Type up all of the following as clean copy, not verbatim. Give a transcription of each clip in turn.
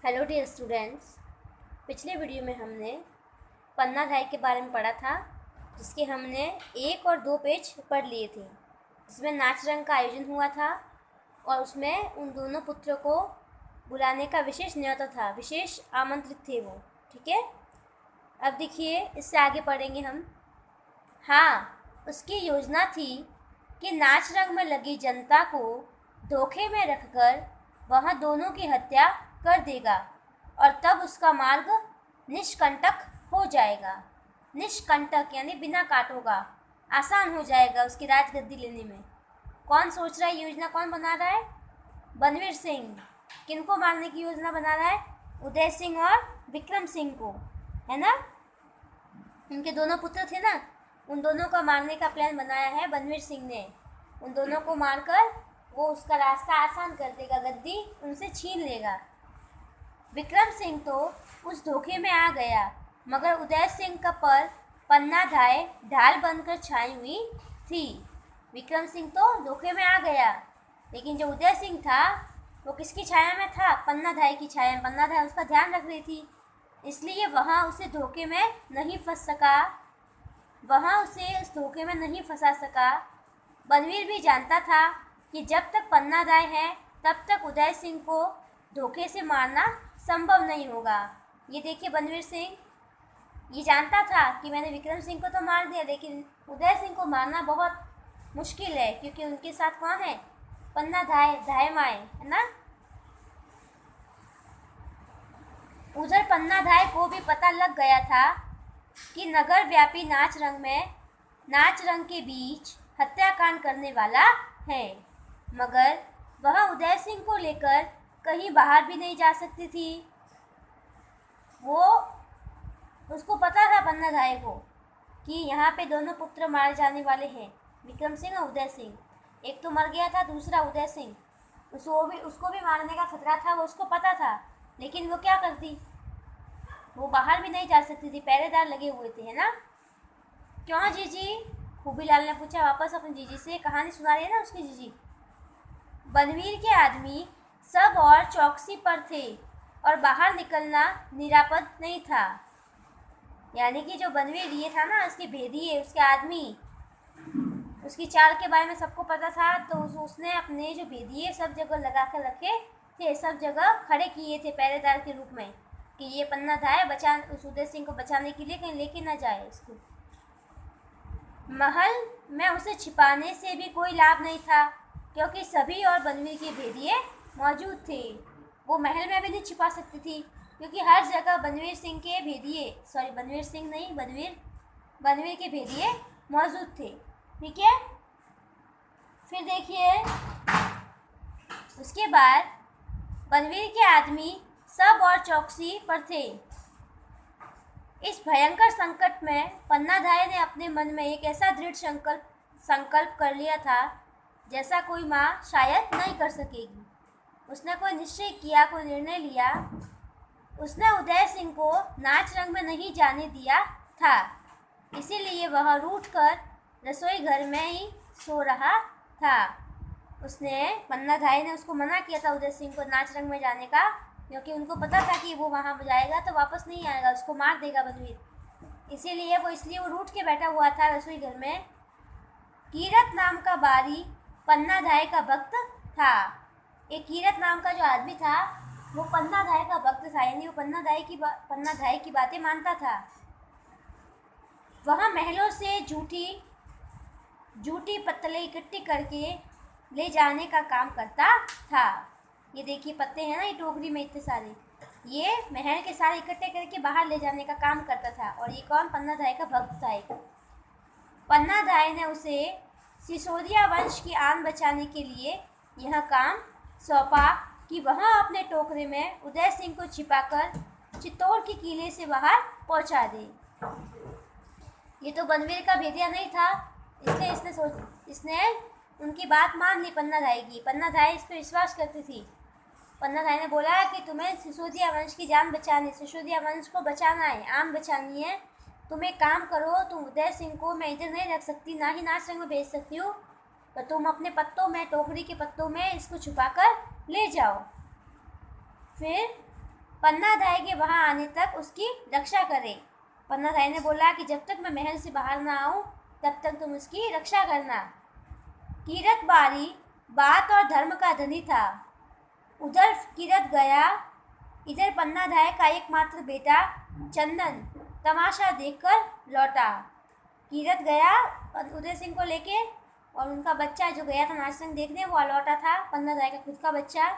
Hello dear students. पिछले video में हमने पन्नाधाय के बारे में पढ़ा था, जिसके हमने 1 और 2 पेज पढ़ लिए थे, जिसमें नाच रंग का आयोजन हुआ था और उसमें उन दोनों पुत्रों को बुलाने का विशेष न्योता था, विशेष आमंत्रित थे वो। ठीक है, अब देखिए इससे आगे पढ़ेंगे हम। हाँ, उसकी योजना थी कि नाच रंग में लगी जनता को धोखे में रखकर वह दोनों की हत्या कर देगा और तब उसका मार्ग निष्कंटक हो जाएगा। निष्कंटक यानी बिना कांटों का, आसान हो जाएगा उसकी राजगद्दी लेने में। कौन सोच रहा है योजना, कौन बना रहा है? बनवीर सिंह। किनको मारने की योजना बना रहा है? उदय सिंह और विक्रम सिंह को, है ना? उनके दोनों पुत्र थे ना, उन दोनों को मारने का प्लान बनाया है बनवीर सिंह ने। उन दोनों को मारकर वो उसका रास्ता आसान कर देगा, गद्दी उनसे छीन लेगा। विक्रम सिंह तो उस धोखे में आ गया, मगर उदय सिंह का पर पन्नाधाय ढाल बनकर छाई हुई थी। विक्रम सिंह तो धोखे में आ गया, लेकिन जो उदय सिंह था वो किसकी छाया में था? पन्नाधाय की छाया में। पन्नाधाय उसका ध्यान रख रही थी, इसलिए वहाँ उसे धोखे में नहीं फंस सका, वहाँ उसे उस धोखे में नहीं फंसा सका। बनवीर भी जानता था कि जब तक पन्नाधाय है तब तक उदय सिंह को धोखे से मारना संभव नहीं होगा। ये देखिए, बनवीर सिंह ये जानता था कि मैंने विक्रम सिंह को तो मार दिया, लेकिन उदय सिंह को मारना बहुत मुश्किल है, क्योंकि उनके साथ कौन है? पन्नाधाय, धाय माए, है ना? उधर पन्नाधाय को भी पता लग गया था कि नगर व्यापी नाच रंग के बीच हत्याकांड करने वाला है, मगर वह उदय सिंह को लेकर कहीं बाहर भी नहीं जा सकती थी। वो उसको पता था पन्नाधाय को कि यहाँ पे दोनों पुत्र मारे जाने वाले हैं, विक्रम सिंह और उदय सिंह। एक तो मर गया था, दूसरा उदय सिंह, उसको भी मारने का खतरा था, वो उसको पता था। लेकिन वो क्या करती? वो बाहर भी नहीं जा सकती थी, पहरेदार लगे हुए थे, है ना? क्यों जीजी? खूबीलाल ने पूछा वापस अपनी जीजी से। कहानी सुना रही है ना उसकी जीजी। बनवीर के आदमी सब और चौकसी पर थे और बाहर निकलना निरापद नहीं था। यानी कि जो बनवीर ये था ना, उसके भेदिए, उसके आदमी, उसकी चाल के बारे में सबको पता था, तो उसने अपने जो भेदिए सब जगह लगा कर रखे थे, सब जगह खड़े किए थे पहरेदार के रूप में, कि ये पन्नाधाय उस उदय सिंह को बचाने के लिए कहीं लेके ना जाए इसको। महल में उसे छिपाने से भी कोई लाभ नहीं था, क्योंकि सभी और बनवीर के भेदिए मौजूद थे। वो महल में भी नहीं छिपा सकती थी, क्योंकि हर जगह बनवीर सिंह के भेदिए, सॉरी बनवीर सिंह नहीं, बनवीर के भेदिए मौजूद थे। ठीक है, फिर देखिए उसके बाद बनवीर के आदमी सब और चौकसी पर थे। इस भयंकर संकट में पन्नाधाय ने अपने मन में एक ऐसा दृढ़ संकल्प कर लिया था, जैसा कोई माँ शायद नहीं कर सकेगी। उसने कोई निश्चय किया, कोई निर्णय लिया। उसने उदय सिंह को नाच रंग में नहीं जाने दिया था, इसीलिए वह रूठकर रसोई घर में ही सो रहा था। पन्नाधाय ने उसको मना किया था उदय सिंह को नाच रंग में जाने का, क्योंकि उनको पता था कि वो वहाँ जाएगा तो वापस नहीं आएगा, उसको मार देगा बनवीर। इसीलिए वो रूठ के बैठा हुआ था रसोई घर में। कीरत नाम का बारी पन्नाधाय का भक्त था। एक कीरत नाम का जो आदमी था वो पन्नाधाय का भक्त था, यानी वो पन्नाधाय की बातें मानता था। वह महलों से जूठी पत्तलें इकट्ठी करके ले जाने का काम करता था। ये देखिए पत्ते हैं ना, ये टोकरी में इतने सारे, ये महल के सारे इकट्ठे करके बाहर ले जाने का काम करता था। और ये कौन? पन्नाधाय का भक्त था एक। पन्नाधाय ने उसे सिसोदिया वंश की आन बचाने के लिए यह काम सौंपा कि वह अपने टोकरे में उदय सिंह को छिपाकर चित्तौड़ के किले से बाहर पहुंचा दे। ये तो बनवीर का भेदिया नहीं था, इसलिए इसने उनकी बात मान ली पन्नाधाय की। पन्नाधाय इस पर विश्वास करती थी। पन्नाधाय ने बोला कि तुम्हें सिसोदिया वंश की जान बचानी, सिसोदिया वंश को बचाना है, आन बचानी है। तुम एक काम करो, तुम उदय सिंह को मैं इधर नहीं रख सकती, ना ही नाच रंग में भेज सकती हूँ, तो तुम अपने पत्तों में, टोकरी के पत्तों में इसको छुपाकर ले जाओ। फिर पन्नाधाय के वहाँ आने तक उसकी रक्षा करे। पन्नाधाय ने बोला कि जब तक मैं महल से बाहर ना आऊँ तब तक तुम उसकी रक्षा करना। कीरत बारी बात और धर्म का धनी था। उधर कीरत गया, इधर पन्नाधाय का एकमात्र बेटा चंदन तमाशा देखकर लौटा। कीरत गया उदय सिंह को लेके, और उनका बच्चा जो गया था नाच रंग देखने वो लौटा था, पन्नाधाय का खुद का बच्चा।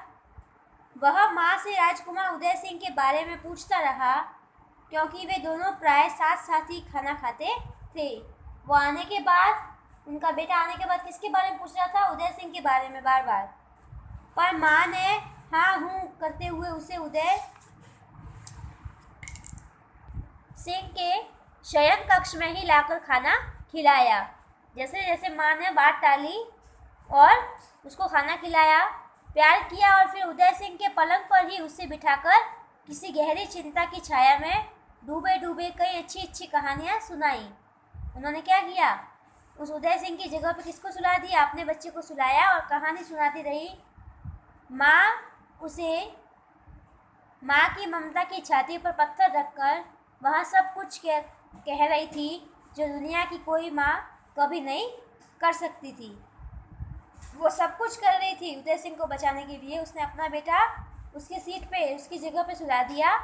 वह माँ से राजकुमार उदय सिंह के बारे में पूछता रहा, क्योंकि वे दोनों प्राय साथ साथ ही खाना खाते थे। वो आने के बाद, उनका बेटा आने के बाद किसके बारे में पूछ रहा था? उदय सिंह के बारे में बार बार। पर माँ ने हाँ हूँ करते हुए उसे उदय सिंह के शयन कक्ष में ही लाकर खाना खिलाया। जैसे जैसे माँ ने बात टाली और उसको खाना खिलाया, प्यार किया, और फिर उदय सिंह के पलंग पर ही उसे बिठाकर किसी गहरी चिंता की छाया में डूबे डूबे कई अच्छी अच्छी कहानियाँ सुनाई। उन्होंने क्या किया? उस उदय सिंह की जगह पे किसको सुला दिया? अपने बच्चे को सुलाया और कहानी सुनाती रही। माँ उसे माँ की ममता की छाती पर पत्थर रखकर वहाँ सब कुछ कह रही थी जो दुनिया की कोई माँ कभी नहीं कर सकती थी। वो सब कुछ कर रही थी उदय सिंह को बचाने के लिए। उसने अपना बेटा उसकी सीट पे, उसकी जगह पे सुला दिया।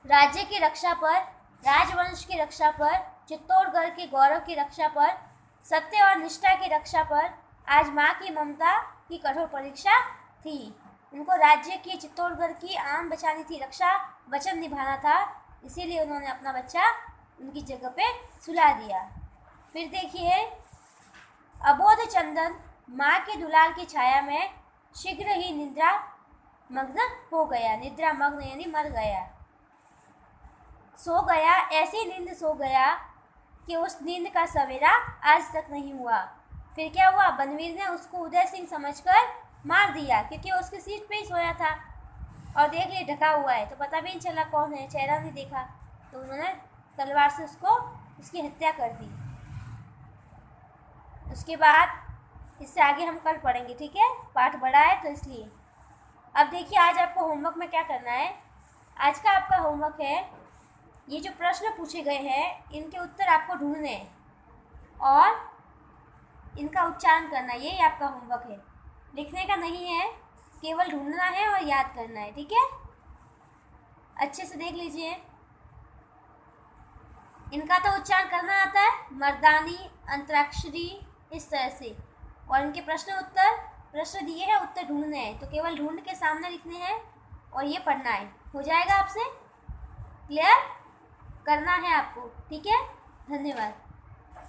राज्य की रक्षा पर, राजवंश की रक्षा पर, चित्तौड़गढ़ के गौरव की रक्षा पर, सत्य और निष्ठा की रक्षा पर आज माँ की ममता की कठोर परीक्षा थी। उनको राज्य की, चित्तौड़गढ़ की आन बचानी थी, रक्षा वचन निभाना था, इसीलिए उन्होंने अपना बच्चा उनकी जगह पे सुला दिया। फिर देखिए, अबोध चंदन माँ के दुलार की छाया में शीघ्र ही निद्रा मग्न हो गया। निद्रा मग्न यानी मर गया, सो गया। ऐसी नींद सो गया कि उस नींद का सवेरा आज तक नहीं हुआ। फिर क्या हुआ? बनवीर ने उसको उदय सिंह समझकर मार दिया, क्योंकि उसकी सीट पे ही सोया था और देख लिया ढका हुआ है तो पता भी नहीं चला कौन है, चेहरा नहीं देखा, तो उन्होंने तलवार से उसकी हत्या कर दी। उसके बाद इससे आगे हम कल पढ़ेंगे, ठीक है? पाठ बड़ा है तो इसलिए। अब देखिए, आज आपको होमवर्क में क्या करना है। आज का आपका होमवर्क है, ये जो प्रश्न पूछे गए हैं इनके उत्तर आपको ढूंढने हैं और इनका उच्चारण करना, यही आपका होमवर्क है। लिखने का नहीं है, केवल ढूंढना है और याद करना है, ठीक है? अच्छे से देख लीजिए। इनका तो उच्चारण करना आता है, मर्दानी, अंतराक्षरी, इस तरह से। और इनके प्रश्न दिए हैं, उत्तर ढूंढने हैं, तो केवल ढूंढ के सामने लिखने हैं और ये पढ़ना है। हो जाएगा आपसे? क्लियर करना है आपको, ठीक है? धन्यवाद।